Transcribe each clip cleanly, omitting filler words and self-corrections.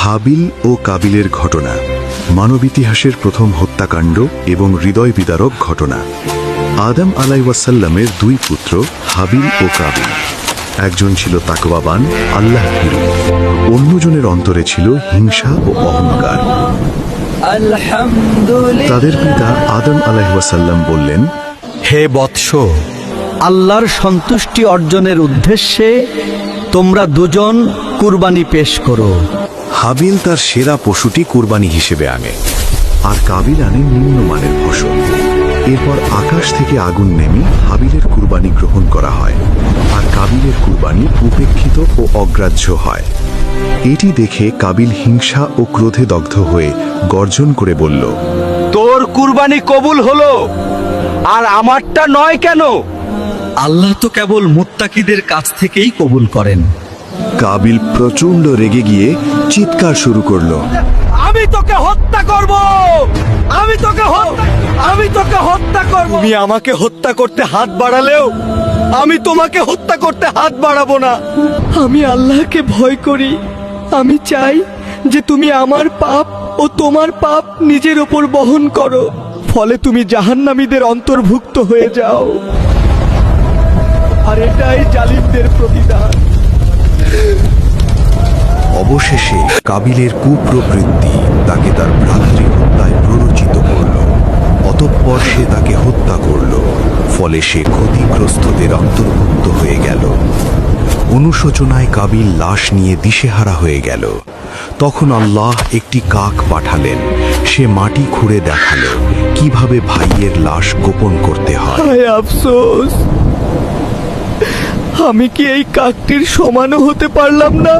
হাবিল ও কাবিলের ঘটনা মানবিতিহাসের প্রথম হত্যাকাণ্ড এবং হৃদয় বিদারক ঘটনা। আদম আলাইহিসসালামের দুই পুত্র হাবিল ও কাবিল। একজন ছিল তাকওয়াবান, আল্লাহ ভীরু, অন্যজনের অন্তরে ছিল হিংসা ও অহংকার। তাদের পিতা আদম আলাইহিসসালাম বললেন, হে বৎস, আল্লাহর সন্তুষ্টি অর্জনের উদ্দেশ্যে তোমরা দুজন কুরবানি পেশ করো। হাবিল তার সেরা পশুটি কুরবানি হিসেবে আনে, আর কাবিল আনে নিম্নমানের ফসল। এরপর আকাশ থেকে আগুন নেমে হাবিলের কুরবানি গ্রহণ করা হয়, আর কাবিলের কুরবানি উপেক্ষিত ও অগ্রাহ্য হয়। এটি দেখে কাবিল হিংসা ও ক্রোধে দগ্ধ হয়ে গর্জন করে বলল, তোর কুরবানি কবুল হলো, আর আমারটা নয় কেন? আল্লাহ তো কেবল মুত্তাকিদের কাছ থেকেই কবুল করেন। কাবিল প্রচণ্ড রেগে গিয়ে চিৎকার শুরু করলো, আমি তোকে হত্যা করব, আমি তোকে হত্যা করব। তুমি আমাকে হত্যা করতে হাত বাড়ালেও আমি তোমাকে হত্যা করতে হাত বাড়াবো না। আমি আল্লাহকে ভয় করি। আমি চাই যে তুমি আমার পাপ ও তোমার পাপ নিজের ওপর বহন করো, ফলে তুমি জাহান্নামীদের অন্তর্ভুক্ত হয়ে যাও। আর এটাই জালিমদের প্রতিদান। অবশেষে কাবিলের কুপ্রবৃত্তি তাকে তার ভ্রাতৃহত্যায় প্ররোচিত করল। অতঃপর সে তাকে হত্যা করল, ফলে সে ক্ষতিগ্রস্তদের অন্তর্ভুক্ত হয়ে গেল। অনুশোচনায় কাবিল লাশ নিয়ে দিশেহারা হয়ে গেল। তখন আল্লাহ একটি কাক পাঠালেন। সে মাটি খুঁড়ে দেখালো কিভাবে ভাইয়ের লাশ গোপন করতে হয়। হায় আফসোস, আমি কি এই কাকটির সমানও হতে পারলাম না?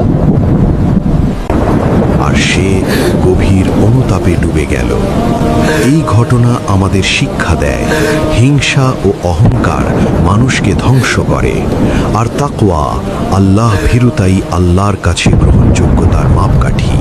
আর সে গভীর অনুতাপে ডুবে গেল। এই ঘটনা আমাদের শিক্ষা দেয়, হিংসা ও অহংকার মানুষকে ধ্বংস করে, আর তাকওয়া, আল্লাহ ভীরুতাই আল্লাহর কাছে গ্রহণযোগ্যতার মাপকাঠি।